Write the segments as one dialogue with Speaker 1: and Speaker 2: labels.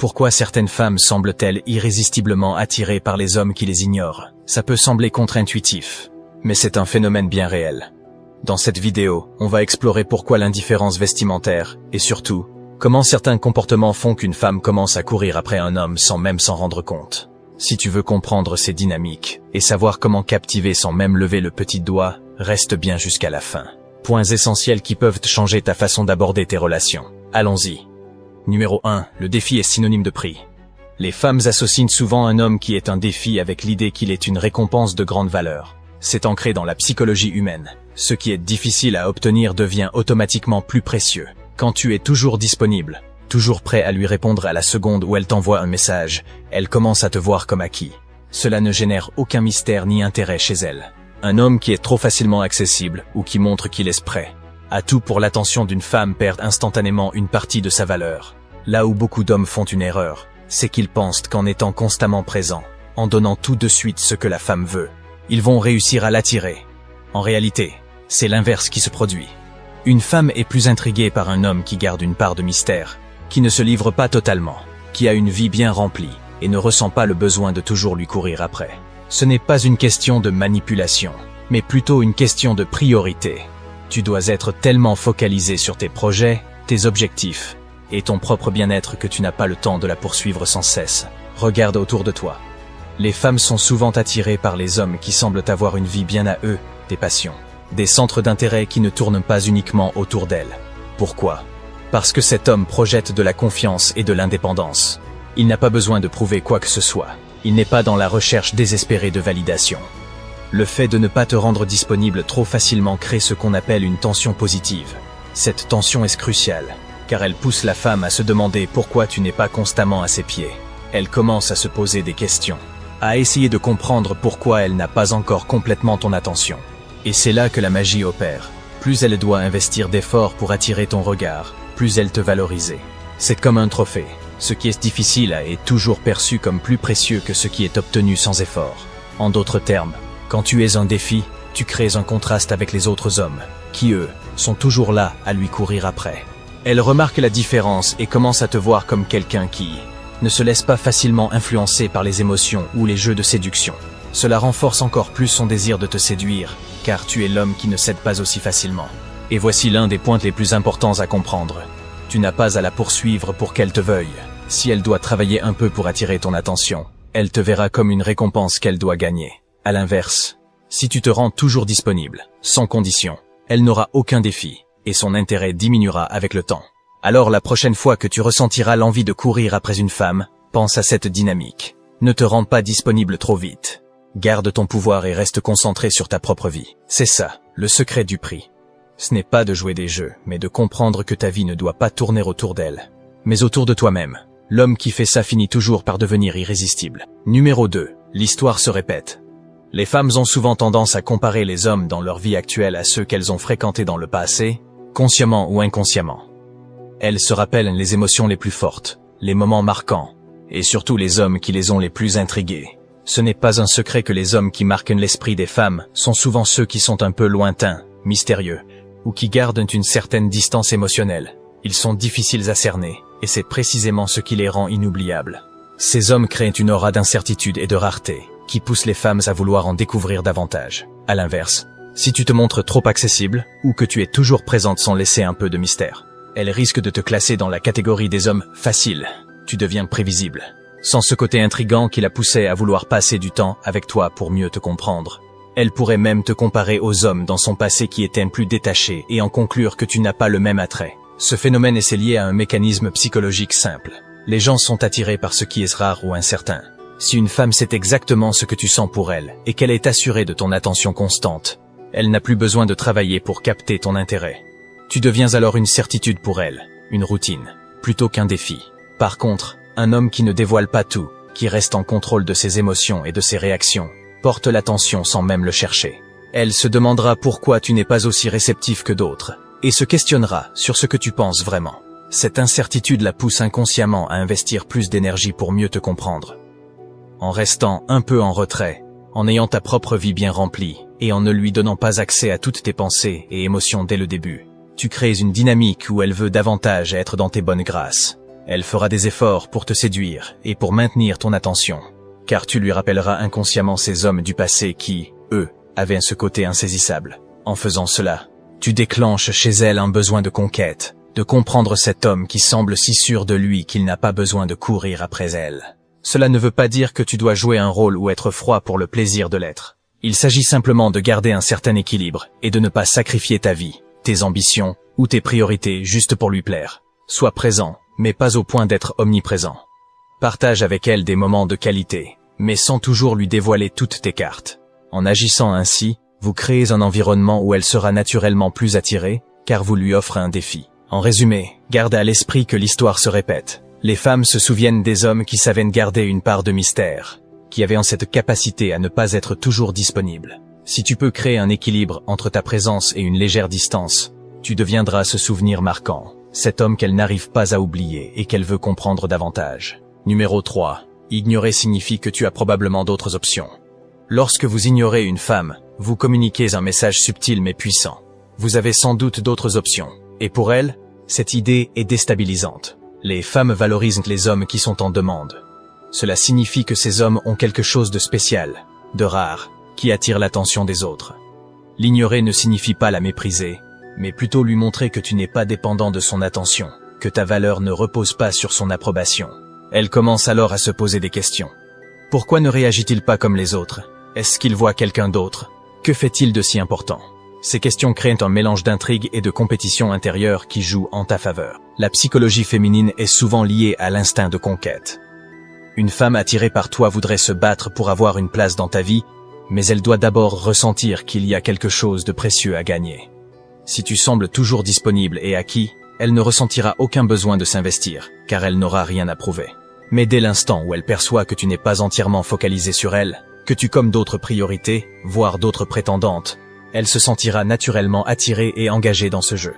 Speaker 1: Pourquoi certaines femmes semblent-elles irrésistiblement attirées par les hommes qui les ignorent? Ça peut sembler contre-intuitif, mais c'est un phénomène bien réel. Dans cette vidéo, on va explorer pourquoi l'indifférence vestimentaire, et surtout, comment certains comportements font qu'une femme commence à courir après un homme sans même s'en rendre compte. Si tu veux comprendre ces dynamiques, et savoir comment captiver sans même lever le petit doigt, reste bien jusqu'à la fin. Points essentiels qui peuvent changer ta façon d'aborder tes relations. Allons-y. Numéro 1. Le défi est synonyme de prix. Les femmes associent souvent un homme qui est un défi avec l'idée qu'il est une récompense de grande valeur. C'est ancré dans la psychologie humaine. Ce qui est difficile à obtenir devient automatiquement plus précieux. Quand tu es toujours disponible, toujours prêt à lui répondre à la seconde où elle t'envoie un message, elle commence à te voir comme acquis. Cela ne génère aucun mystère ni intérêt chez elle. Un homme qui est trop facilement accessible ou qui montre qu'il est prêt à tout pour l'attention d'une femme perd instantanément une partie de sa valeur. Là où beaucoup d'hommes font une erreur, c'est qu'ils pensent qu'en étant constamment présents, en donnant tout de suite ce que la femme veut, ils vont réussir à l'attirer. En réalité, c'est l'inverse qui se produit. Une femme est plus intriguée par un homme qui garde une part de mystère, qui ne se livre pas totalement, qui a une vie bien remplie et ne ressent pas le besoin de toujours lui courir après. Ce n'est pas une question de manipulation, mais plutôt une question de priorité. Tu dois être tellement focalisé sur tes projets, tes objectifs et ton propre bien-être que tu n'as pas le temps de la poursuivre sans cesse. Regarde autour de toi. Les femmes sont souvent attirées par les hommes qui semblent avoir une vie bien à eux, des passions, des centres d'intérêt qui ne tournent pas uniquement autour d'elles. Pourquoi? Parce que cet homme projette de la confiance et de l'indépendance. Il n'a pas besoin de prouver quoi que ce soit. Il n'est pas dans la recherche désespérée de validation. Le fait de ne pas te rendre disponible trop facilement crée ce qu'on appelle une tension positive. Cette tension est cruciale, car elle pousse la femme à se demander pourquoi tu n'es pas constamment à ses pieds. Elle commence à se poser des questions, à essayer de comprendre pourquoi elle n'a pas encore complètement ton attention. Et c'est là que la magie opère. Plus elle doit investir d'efforts pour attirer ton regard, plus elle te valorise. C'est comme un trophée. Ce qui est difficile est toujours perçu comme plus précieux que ce qui est obtenu sans effort. En d'autres termes, quand tu es un défi, tu crées un contraste avec les autres hommes, qui eux, sont toujours là à lui courir après. Elle remarque la différence et commence à te voir comme quelqu'un qui ne se laisse pas facilement influencer par les émotions ou les jeux de séduction. Cela renforce encore plus son désir de te séduire, car tu es l'homme qui ne cède pas aussi facilement. Et voici l'un des points les plus importants à comprendre. Tu n'as pas à la poursuivre pour qu'elle te veuille. Si elle doit travailler un peu pour attirer ton attention, elle te verra comme une récompense qu'elle doit gagner. À l'inverse, si tu te rends toujours disponible, sans condition, elle n'aura aucun défi, et son intérêt diminuera avec le temps. Alors la prochaine fois que tu ressentiras l'envie de courir après une femme, pense à cette dynamique. Ne te rends pas disponible trop vite. Garde ton pouvoir et reste concentré sur ta propre vie. C'est ça, le secret du prix. Ce n'est pas de jouer des jeux, mais de comprendre que ta vie ne doit pas tourner autour d'elle, mais autour de toi-même. L'homme qui fait ça finit toujours par devenir irrésistible. Numéro 2. L'histoire se répète. Les femmes ont souvent tendance à comparer les hommes dans leur vie actuelle à ceux qu'elles ont fréquentés dans le passé, consciemment ou inconsciemment. Elles se rappellent les émotions les plus fortes, les moments marquants, et surtout les hommes qui les ont les plus intrigués. Ce n'est pas un secret que les hommes qui marquent l'esprit des femmes sont souvent ceux qui sont un peu lointains, mystérieux, ou qui gardent une certaine distance émotionnelle. Ils sont difficiles à cerner, et c'est précisément ce qui les rend inoubliables. Ces hommes créent une aura d'incertitude et de rareté, qui pousse les femmes à vouloir en découvrir davantage. À l'inverse, si tu te montres trop accessible, ou que tu es toujours présente sans laisser un peu de mystère, elles risquent de te classer dans la catégorie des hommes faciles. Tu deviens prévisible, sans ce côté intrigant qui la poussait à vouloir passer du temps avec toi pour mieux te comprendre. Elle pourrait même te comparer aux hommes dans son passé qui étaient plus détachés et en conclure que tu n'as pas le même attrait. Ce phénomène est lié à un mécanisme psychologique simple. Les gens sont attirés par ce qui est rare ou incertain. Si une femme sait exactement ce que tu sens pour elle et qu'elle est assurée de ton attention constante, elle n'a plus besoin de travailler pour capter ton intérêt. Tu deviens alors une certitude pour elle, une routine, plutôt qu'un défi. Par contre, un homme qui ne dévoile pas tout, qui reste en contrôle de ses émotions et de ses réactions, porte l'attention sans même le chercher. Elle se demandera pourquoi tu n'es pas aussi réceptif que d'autres, et se questionnera sur ce que tu penses vraiment. Cette incertitude la pousse inconsciemment à investir plus d'énergie pour mieux te comprendre. En restant un peu en retrait, en ayant ta propre vie bien remplie, et en ne lui donnant pas accès à toutes tes pensées et émotions dès le début, tu crées une dynamique où elle veut davantage être dans tes bonnes grâces. Elle fera des efforts pour te séduire et pour maintenir ton attention, car tu lui rappelleras inconsciemment ces hommes du passé qui, eux, avaient ce côté insaisissable. En faisant cela, tu déclenches chez elle un besoin de conquête, de comprendre cet homme qui semble si sûr de lui qu'il n'a pas besoin de courir après elle. Cela ne veut pas dire que tu dois jouer un rôle ou être froid pour le plaisir de l'être. Il s'agit simplement de garder un certain équilibre et de ne pas sacrifier ta vie, tes ambitions ou tes priorités juste pour lui plaire. Sois présent, mais pas au point d'être omniprésent. Partage avec elle des moments de qualité, mais sans toujours lui dévoiler toutes tes cartes. En agissant ainsi, vous créez un environnement où elle sera naturellement plus attirée, car vous lui offrez un défi. En résumé, garde à l'esprit que l'histoire se répète. Les femmes se souviennent des hommes qui savaient garder une part de mystère, qui avaient cette capacité à ne pas être toujours disponibles. Si tu peux créer un équilibre entre ta présence et une légère distance, tu deviendras ce souvenir marquant, cet homme qu'elle n'arrive pas à oublier et qu'elle veut comprendre davantage. Numéro 3. Ignorer signifie que tu as probablement d'autres options. Lorsque vous ignorez une femme, vous communiquez un message subtil mais puissant. Vous avez sans doute d'autres options, et pour elle, cette idée est déstabilisante. Les femmes valorisent les hommes qui sont en demande. Cela signifie que ces hommes ont quelque chose de spécial, de rare, qui attire l'attention des autres. L'ignorer ne signifie pas la mépriser, mais plutôt lui montrer que tu n'es pas dépendant de son attention, que ta valeur ne repose pas sur son approbation. Elle commence alors à se poser des questions. Pourquoi ne réagit-il pas comme les autres? Est-ce qu'il voit quelqu'un d'autre? Que fait-il de si important? Ces questions créent un mélange d'intrigue et de compétition intérieure qui joue en ta faveur. La psychologie féminine est souvent liée à l'instinct de conquête. Une femme attirée par toi voudrait se battre pour avoir une place dans ta vie, mais elle doit d'abord ressentir qu'il y a quelque chose de précieux à gagner. Si tu sembles toujours disponible et acquis, elle ne ressentira aucun besoin de s'investir, car elle n'aura rien à prouver. Mais dès l'instant où elle perçoit que tu n'es pas entièrement focalisé sur elle, que tu comme d'autres priorités, voire d'autres prétendantes, elle se sentira naturellement attirée et engagée dans ce jeu.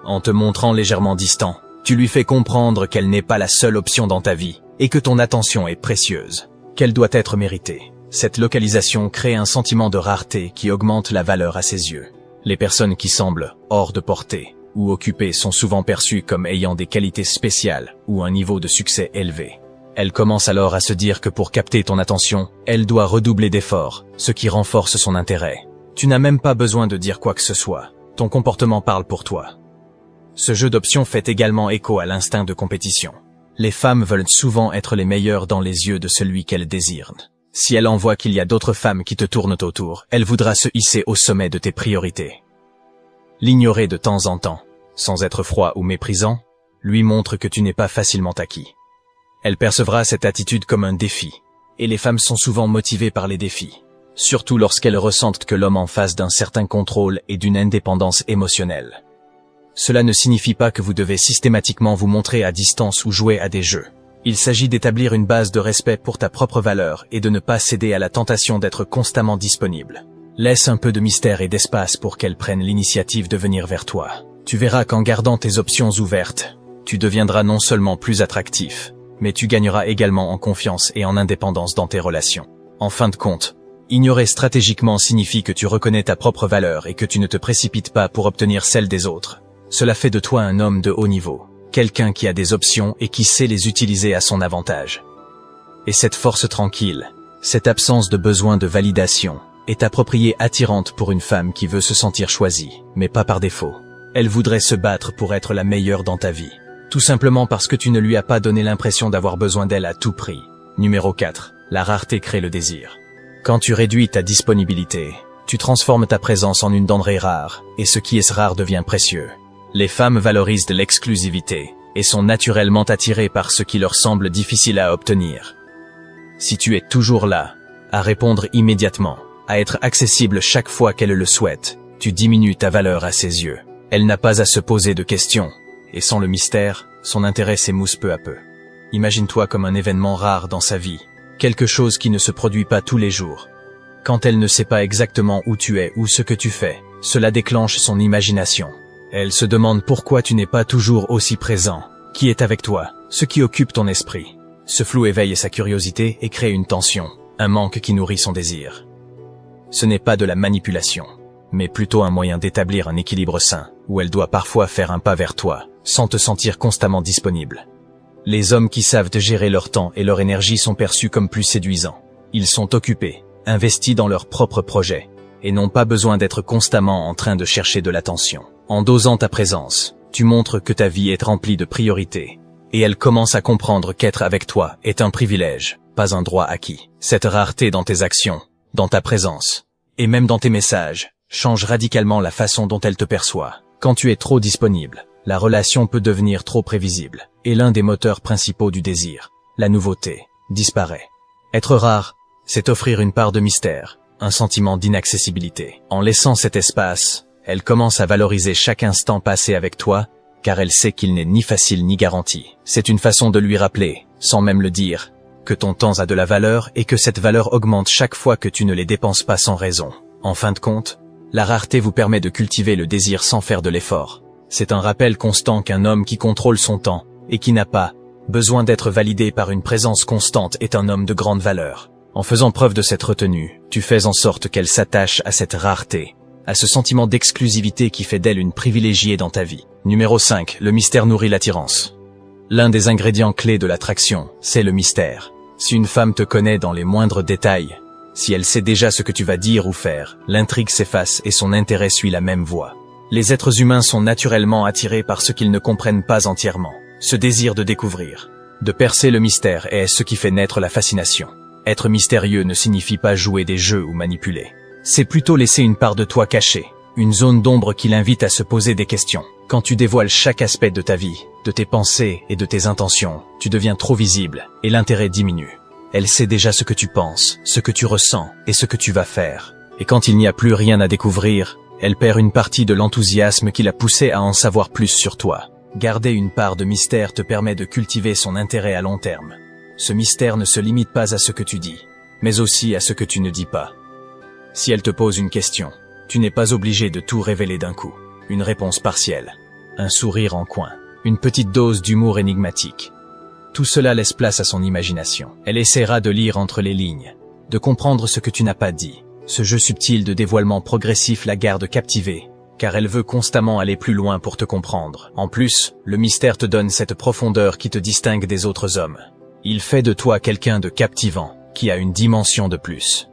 Speaker 1: En te montrant légèrement distant, tu lui fais comprendre qu'elle n'est pas la seule option dans ta vie, et que ton attention est précieuse, qu'elle doit être méritée. Cette localisation crée un sentiment de rareté qui augmente la valeur à ses yeux. Les personnes qui semblent hors de portée ou occupées sont souvent perçues comme ayant des qualités spéciales ou un niveau de succès élevé. Elle commence alors à se dire que pour capter ton attention, elle doit redoubler d'efforts, ce qui renforce son intérêt. Tu n'as même pas besoin de dire quoi que ce soit. Ton comportement parle pour toi. Ce jeu d'options fait également écho à l'instinct de compétition. Les femmes veulent souvent être les meilleures dans les yeux de celui qu'elles désirent. Si elle en voit qu'il y a d'autres femmes qui te tournent autour, elle voudra se hisser au sommet de tes priorités. L'ignorer de temps en temps, sans être froid ou méprisant, lui montre que tu n'es pas facilement acquis. Elle percevra cette attitude comme un défi, et les femmes sont souvent motivées par les défis, surtout lorsqu'elles ressentent que l'homme en face d'un certain contrôle et d'une indépendance émotionnelle. Cela ne signifie pas que vous devez systématiquement vous montrer à distance ou jouer à des jeux. Il s'agit d'établir une base de respect pour ta propre valeur et de ne pas céder à la tentation d'être constamment disponible. Laisse un peu de mystère et d'espace pour qu'elle prenne l'initiative de venir vers toi. Tu verras qu'en gardant tes options ouvertes, tu deviendras non seulement plus attractif, mais tu gagneras également en confiance et en indépendance dans tes relations. En fin de compte, ignorer stratégiquement signifie que tu reconnais ta propre valeur et que tu ne te précipites pas pour obtenir celle des autres. Cela fait de toi un homme de haut niveau, quelqu'un qui a des options et qui sait les utiliser à son avantage. Et cette force tranquille, cette absence de besoin de validation, est appropriée attirante pour une femme qui veut se sentir choisie, mais pas par défaut. Elle voudrait se battre pour être la meilleure dans ta vie, tout simplement parce que tu ne lui as pas donné l'impression d'avoir besoin d'elle à tout prix. Numéro 4. La rareté crée le désir. Quand tu réduis ta disponibilité, tu transformes ta présence en une denrée rare, et ce qui est rare devient précieux. Les femmes valorisent l'exclusivité, et sont naturellement attirées par ce qui leur semble difficile à obtenir. Si tu es toujours là, à répondre immédiatement, à être accessible chaque fois qu'elle le souhaite, tu diminues ta valeur à ses yeux. Elle n'a pas à se poser de questions, et sans le mystère, son intérêt s'émousse peu à peu. Imagine-toi comme un événement rare dans sa vie, quelque chose qui ne se produit pas tous les jours. Quand elle ne sait pas exactement où tu es ou ce que tu fais, cela déclenche son imagination. Elle se demande pourquoi tu n'es pas toujours aussi présent, qui est avec toi, ce qui occupe ton esprit. Ce flou éveille sa curiosité et crée une tension, un manque qui nourrit son désir. Ce n'est pas de la manipulation, mais plutôt un moyen d'établir un équilibre sain, où elle doit parfois faire un pas vers toi, sans te sentir constamment disponible. Les hommes qui savent gérer leur temps et leur énergie sont perçus comme plus séduisants. Ils sont occupés, investis dans leurs propres projets, et n'ont pas besoin d'être constamment en train de chercher de l'attention. En dosant ta présence, tu montres que ta vie est remplie de priorités, et elle commence à comprendre qu'être avec toi est un privilège, pas un droit acquis. Cette rareté dans tes actions, dans ta présence, et même dans tes messages, change radicalement la façon dont elle te perçoit. Quand tu es trop disponible, la relation peut devenir trop prévisible, et l'un des moteurs principaux du désir, la nouveauté, disparaît. Être rare, c'est offrir une part de mystère, un sentiment d'inaccessibilité. En laissant cet espace, elle commence à valoriser chaque instant passé avec toi, car elle sait qu'il n'est ni facile ni garanti. C'est une façon de lui rappeler, sans même le dire, que ton temps a de la valeur et que cette valeur augmente chaque fois que tu ne les dépenses pas sans raison. En fin de compte, la rareté vous permet de cultiver le désir sans faire de l'effort. C'est un rappel constant qu'un homme qui contrôle son temps, et qui n'a pas besoin d'être validé par une présence constante est un homme de grande valeur. En faisant preuve de cette retenue, tu fais en sorte qu'elle s'attache à cette rareté, à ce sentiment d'exclusivité qui fait d'elle une privilégiée dans ta vie. Numéro 5. Le mystère nourrit l'attirance. L'un des ingrédients clés de l'attraction, c'est le mystère. Si une femme te connaît dans les moindres détails, si elle sait déjà ce que tu vas dire ou faire, l'intrigue s'efface et son intérêt suit la même voie. Les êtres humains sont naturellement attirés par ce qu'ils ne comprennent pas entièrement. Ce désir de découvrir, de percer le mystère est ce qui fait naître la fascination. Être mystérieux ne signifie pas jouer des jeux ou manipuler. C'est plutôt laisser une part de toi cachée, une zone d'ombre qui l'invite à se poser des questions. Quand tu dévoiles chaque aspect de ta vie, de tes pensées et de tes intentions, tu deviens trop visible et l'intérêt diminue. Elle sait déjà ce que tu penses, ce que tu ressens et ce que tu vas faire. Et quand il n'y a plus rien à découvrir, elle perd une partie de l'enthousiasme qui l'a poussée à en savoir plus sur toi. Garder une part de mystère te permet de cultiver son intérêt à long terme. Ce mystère ne se limite pas à ce que tu dis, mais aussi à ce que tu ne dis pas. Si elle te pose une question, tu n'es pas obligé de tout révéler d'un coup. Une réponse partielle, un sourire en coin, une petite dose d'humour énigmatique. Tout cela laisse place à son imagination. Elle essaiera de lire entre les lignes, de comprendre ce que tu n'as pas dit. Ce jeu subtil de dévoilement progressif la garde captivée, car elle veut constamment aller plus loin pour te comprendre. En plus, le mystère te donne cette profondeur qui te distingue des autres hommes. Il fait de toi quelqu'un de captivant, qui a une dimension de plus.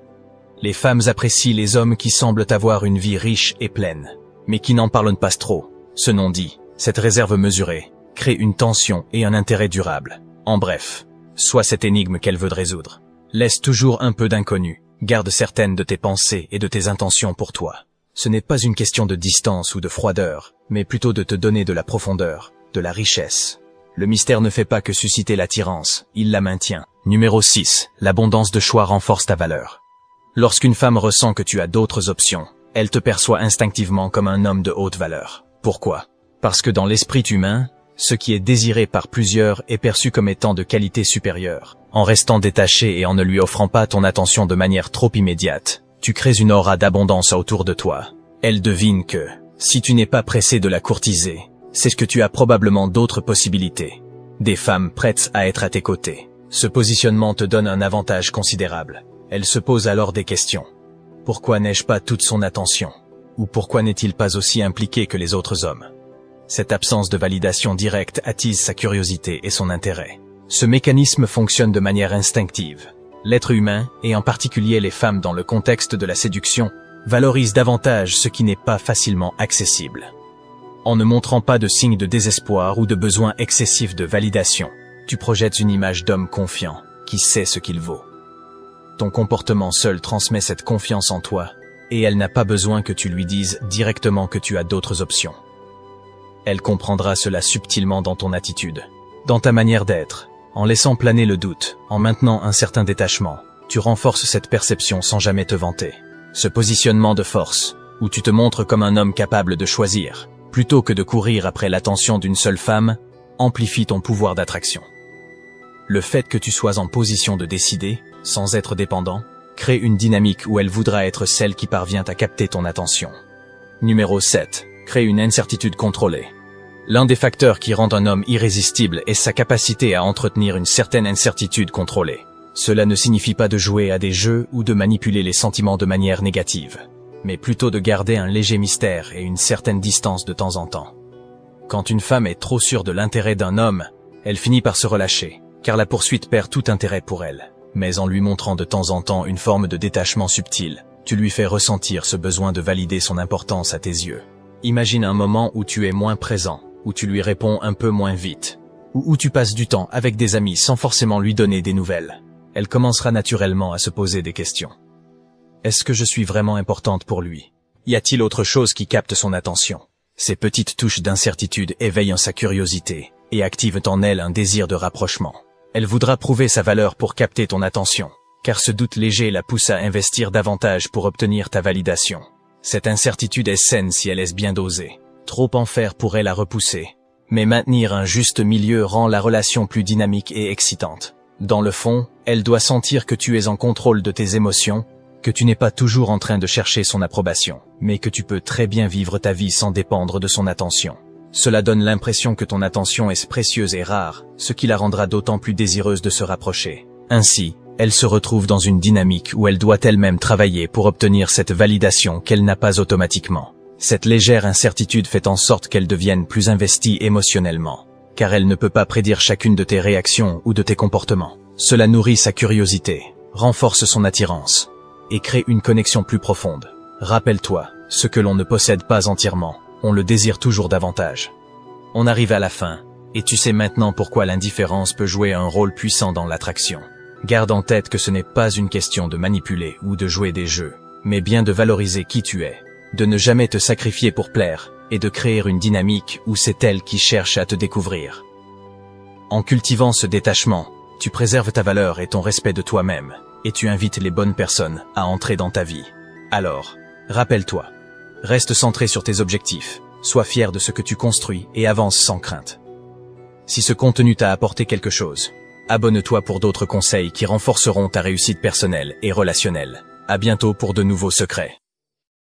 Speaker 1: Les femmes apprécient les hommes qui semblent avoir une vie riche et pleine, mais qui n'en parlent pas trop. Ce non dit, cette réserve mesurée, crée une tension et un intérêt durable. En bref, sois cette énigme qu'elle veut résoudre. Laisse toujours un peu d'inconnu, garde certaines de tes pensées et de tes intentions pour toi. Ce n'est pas une question de distance ou de froideur, mais plutôt de te donner de la profondeur, de la richesse. Le mystère ne fait pas que susciter l'attirance, il la maintient. Numéro 6. L'abondance de choix renforce ta valeur. Lorsqu'une femme ressent que tu as d'autres options, elle te perçoit instinctivement comme un homme de haute valeur. Pourquoi? Parce que dans l'esprit humain, ce qui est désiré par plusieurs est perçu comme étant de qualité supérieure. En restant détaché et en ne lui offrant pas ton attention de manière trop immédiate, tu crées une aura d'abondance autour de toi. Elle devine que, si tu n'es pas pressé de la courtiser, c'est que tu as probablement d'autres possibilités. Des femmes prêtes à être à tes côtés. Ce positionnement te donne un avantage considérable. Elle se pose alors des questions. Pourquoi n'ai-je pas toute son attention? Ou pourquoi n'est-il pas aussi impliqué que les autres hommes? Cette absence de validation directe attise sa curiosité et son intérêt. Ce mécanisme fonctionne de manière instinctive. L'être humain, et en particulier les femmes dans le contexte de la séduction, valorisent davantage ce qui n'est pas facilement accessible. En ne montrant pas de signes de désespoir ou de besoin excessif de validation, tu projettes une image d'homme confiant, qui sait ce qu'il vaut. Ton comportement seul transmet cette confiance en toi, et elle n'a pas besoin que tu lui dises directement que tu as d'autres options. Elle comprendra cela subtilement dans ton attitude, dans ta manière d'être. En laissant planer le doute, en maintenant un certain détachement, tu renforces cette perception sans jamais te vanter. Ce positionnement de force, où tu te montres comme un homme capable de choisir, plutôt que de courir après l'attention d'une seule femme, amplifie ton pouvoir d'attraction. Le fait que tu sois en position de décider, sans être dépendant, crée une dynamique où elle voudra être celle qui parvient à capter ton attention. Numéro 7. Crée une incertitude contrôlée. L'un des facteurs qui rend un homme irrésistible est sa capacité à entretenir une certaine incertitude contrôlée. Cela ne signifie pas de jouer à des jeux ou de manipuler les sentiments de manière négative, mais plutôt de garder un léger mystère et une certaine distance de temps en temps. Quand une femme est trop sûre de l'intérêt d'un homme, Elle finit par se relâcher, car la poursuite perd tout intérêt pour elle. Mais en lui montrant de temps en temps une forme de détachement subtil, tu lui fais ressentir ce besoin de valider son importance à tes yeux. Imagine un moment où tu es moins présent, où tu lui réponds un peu moins vite, ou où tu passes du temps avec des amis sans forcément lui donner des nouvelles. Elle commencera naturellement à se poser des questions. Est-ce que je suis vraiment importante pour lui? Y a-t-il autre chose qui capte son attention? Ces petites touches d'incertitude éveillent sa curiosité et activent en elle un désir de rapprochement. Elle voudra prouver sa valeur pour capter ton attention, car ce doute léger la pousse à investir davantage pour obtenir ta validation. Cette incertitude est saine si elle est bien dosée. Trop en faire pourrait la repousser. Mais maintenir un juste milieu rend la relation plus dynamique et excitante. Dans le fond, elle doit sentir que tu es en contrôle de tes émotions, que tu n'es pas toujours en train de chercher son approbation, mais que tu peux très bien vivre ta vie sans dépendre de son attention. Cela donne l'impression que ton attention est précieuse et rare, ce qui la rendra d'autant plus désireuse de se rapprocher. Ainsi, elle se retrouve dans une dynamique où elle doit elle-même travailler pour obtenir cette validation qu'elle n'a pas automatiquement. Cette légère incertitude fait en sorte qu'elle devienne plus investie émotionnellement, car elle ne peut pas prédire chacune de tes réactions ou de tes comportements. Cela nourrit sa curiosité, renforce son attirance, et crée une connexion plus profonde. Rappelle-toi, ce que l'on ne possède pas entièrement, on le désire toujours davantage. On arrive à la fin, et tu sais maintenant pourquoi l'indifférence peut jouer un rôle puissant dans l'attraction. Garde en tête que ce n'est pas une question de manipuler ou de jouer des jeux, mais bien de valoriser qui tu es, de ne jamais te sacrifier pour plaire, et de créer une dynamique où c'est elle qui cherche à te découvrir. En cultivant ce détachement, tu préserves ta valeur et ton respect de toi-même, et tu invites les bonnes personnes à entrer dans ta vie. Alors, rappelle-toi, reste centré sur tes objectifs, sois fier de ce que tu construis et avance sans crainte. Si ce contenu t'a apporté quelque chose, abonne-toi pour d'autres conseils qui renforceront ta réussite personnelle et relationnelle. À bientôt pour de nouveaux secrets.